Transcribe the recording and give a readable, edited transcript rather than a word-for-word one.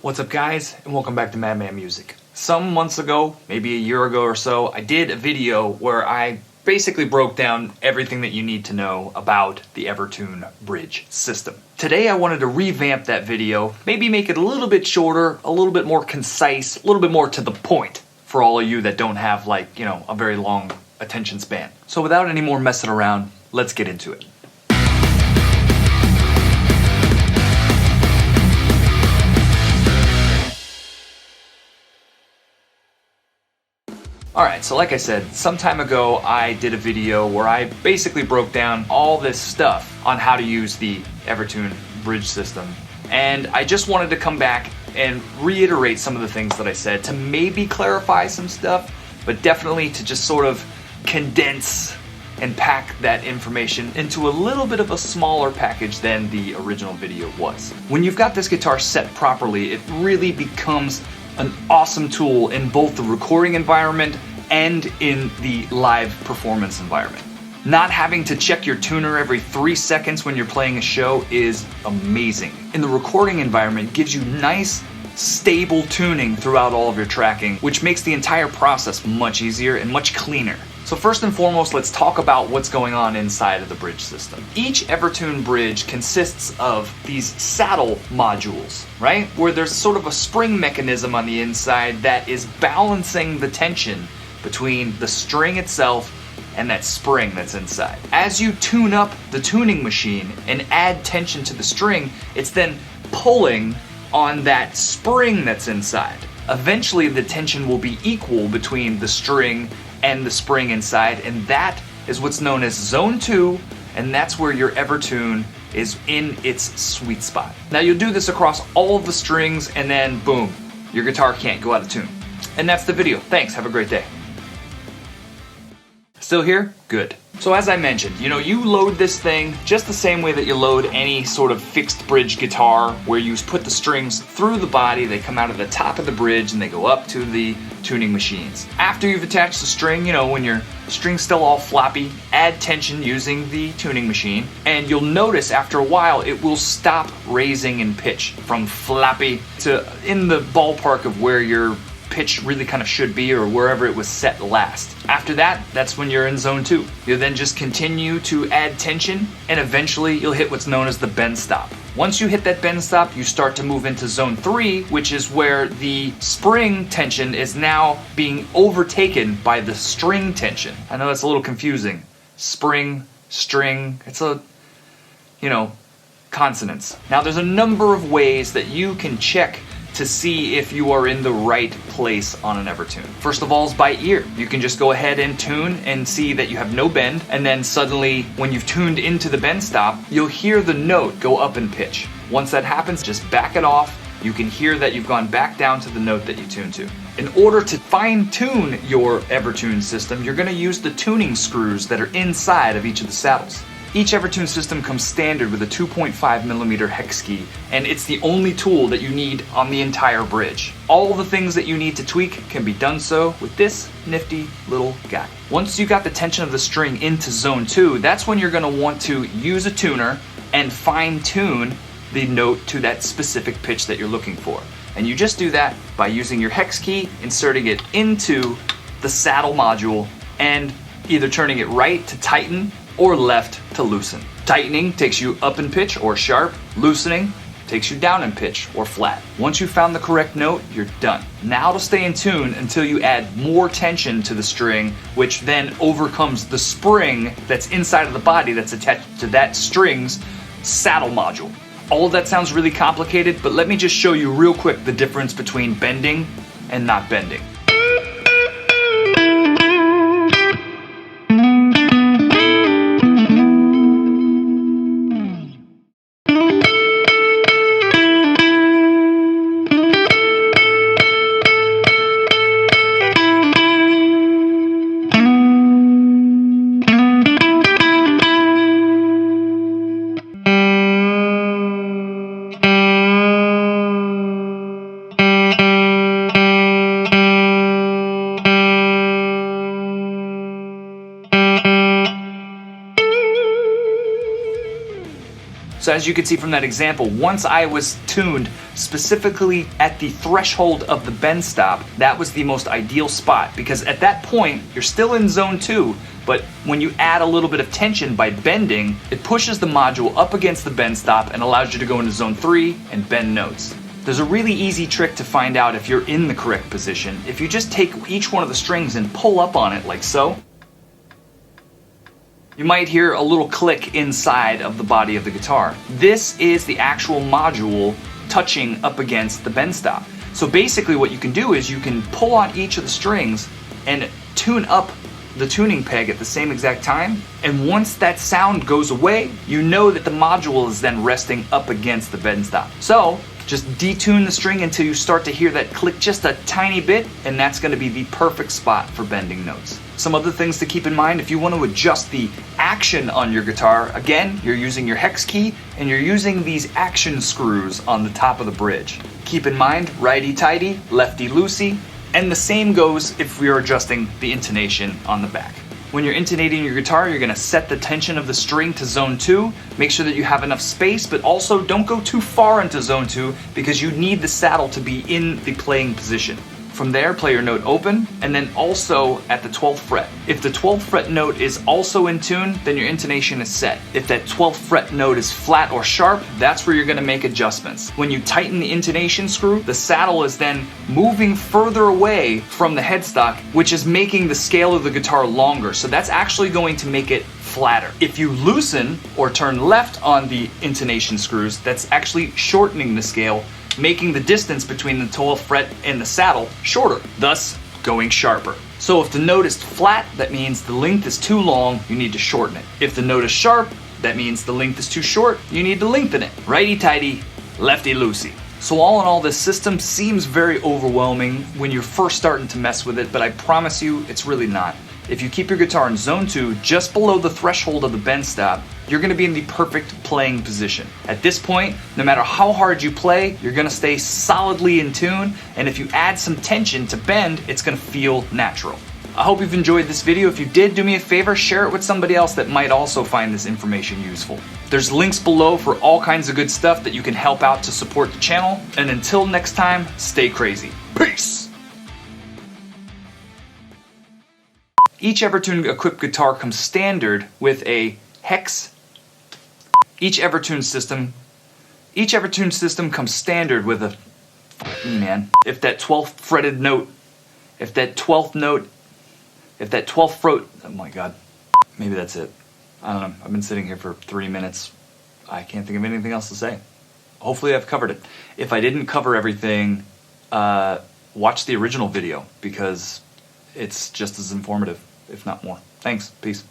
What's up guys, and welcome back to Madman Music. Some months ago, maybe a year ago or so, I did a video where I basically broke down everything that you need to know about the EverTune bridge system. Today I wanted to revamp that video, maybe make it a little bit shorter, a little bit more concise, a little bit more to the point for all of you that don't have a very long attention span. So without any more messing around, let's get into it. Alright, so like I said, some time ago I did a video where I basically broke down all this stuff on how to use the EverTune bridge system. And I just wanted to come back and reiterate some of the things that I said to maybe clarify some stuff, but definitely to just sort of condense and pack that information into a little bit of a smaller package than the original video was. When you've got this guitar set properly, it really becomes an awesome tool in both the recording environment and in the live performance environment. Not having to check your tuner every 3 seconds when you're playing a show is amazing. In the recording environment, it gives you nice, stable tuning throughout all of your tracking, which makes the entire process much easier and much cleaner. So first and foremost, let's talk about what's going on inside of the bridge system. Each EverTune bridge consists of these saddle modules, right? Where there's sort of a spring mechanism on the inside that is balancing the tension between the string itself and that spring that's inside. As you tune up the tuning machine and add tension to the string, it's then pulling on that spring that's inside. Eventually the tension will be equal between the string and the spring inside, and that is what's known as Zone 2, and that's where your EverTune is in its sweet spot. Now you'll do this across all of the strings, and then boom, your guitar can't go out of tune. And that's the video. Thanks, have a great day. Still here? Good. So as I mentioned, you load this thing just the same way that you load any sort of fixed bridge guitar, where you put the strings through the body, they come out of the top of the bridge and they go up to the tuning machines. After you've attached the string, when your string's still all floppy, add tension using the tuning machine, and you'll notice after a while it will stop raising in pitch from floppy to in the ballpark of where your pitch really kind of should be, or wherever it was set last. After that, that's when you're in Zone 2. You'll then just continue to add tension, and eventually you'll hit what's known as the bend stop. Once you hit that bend stop, you start to move into Zone 3, which is where the spring tension is now being overtaken by the string tension. I know that's a little confusing. Spring, string, it's consonants. Now there's a number of ways that you can check to see if you are in the right place on an EverTune. First of all is by ear. You can just go ahead and tune and see that you have no bend, and then suddenly when you've tuned into the bend stop, you'll hear the note go up in pitch. Once that happens, just back it off. You can hear that you've gone back down to the note that you tuned to. In order to fine-tune your EverTune system, you're gonna use the tuning screws that are inside of each of the saddles. Each EverTune system comes standard with a 2.5mm hex key, and it's the only tool that you need on the entire bridge. All the things that you need to tweak can be done so with this nifty little guy. Once you got the tension of the string into Zone 2, that's when you're going to want to use a tuner and fine-tune the note to that specific pitch that you're looking for. And you just do that by using your hex key, inserting it into the saddle module, and either turning it right to tighten or left to loosen. Tightening takes you up in pitch or sharp. Loosening takes you down in pitch or flat. Once you've found the correct note, you're done. Now to stay in tune until you add more tension to the string, which then overcomes the spring that's inside of the body that's attached to that string's saddle module. All of that sounds really complicated, but let me just show you real quick the difference between bending and not bending. So as you can see from that example, once I was tuned specifically at the threshold of the bend stop, that was the most ideal spot, because at that point, you're still in zone 2, but when you add a little bit of tension by bending, it pushes the module up against the bend stop and allows you to go into zone 3 and bend notes. There's a really easy trick to find out if you're in the correct position. If you just take each one of the strings and pull up on it like so, you might hear a little click inside of the body of the guitar. This is the actual module touching up against the bend stop. So basically what you can do is you can pull on each of the strings and tune up the tuning peg at the same exact time, and once that sound goes away, you know that the module is then resting up against the bend stop. So just detune the string until you start to hear that click just a tiny bit, and that's going to be the perfect spot for bending notes. Some other things to keep in mind: if you want to adjust the action on your guitar, again, you're using your hex key and you're using these action screws on the top of the bridge. Keep in mind, righty-tighty, lefty-loosey, and the same goes if we are adjusting the intonation on the back. When you're intonating your guitar, you're going to set the tension of the string to zone 2. Make sure that you have enough space, but also don't go too far into zone 2 because you need the saddle to be in the playing position. From there, play your note open, and then also at the 12th fret. If the 12th fret note is also in tune, then your intonation is set. If that 12th fret note is flat or sharp, that's where you're going to make adjustments. When you tighten the intonation screw, the saddle is then moving further away from the headstock, which is making the scale of the guitar longer. So that's actually going to make it flatter. If you loosen or turn left on the intonation screws, that's actually shortening the scale, making the distance between the 12th fret and the saddle shorter, thus going sharper. So if the note is flat, that means the length is too long, you need to shorten it. If the note is sharp, that means the length is too short, you need to lengthen it. Righty-tighty, lefty-loosey. So all in all, this system seems very overwhelming when you're first starting to mess with it, but I promise you, it's really not. If you keep your guitar in zone 2, just below the threshold of the bend stop, you're going to be in the perfect playing position. At this point, no matter how hard you play, you're going to stay solidly in tune, and if you add some tension to bend, it's going to feel natural. I hope you've enjoyed this video. If you did, do me a favor, share it with somebody else that might also find this information useful. There's links below for all kinds of good stuff that you can help out to support the channel, and until next time, stay crazy. Peace! Each EverTune equipped guitar comes standard with a hex. Each EverTune system comes standard with a If that 12th fretted note, if that 12th fret, oh my god, maybe that's it. I don't know. I've been sitting here for 3 minutes. I can't think of anything else to say. Hopefully I've covered it. If I didn't cover everything, watch the original video because it's just as informative, if not more. Thanks. Peace.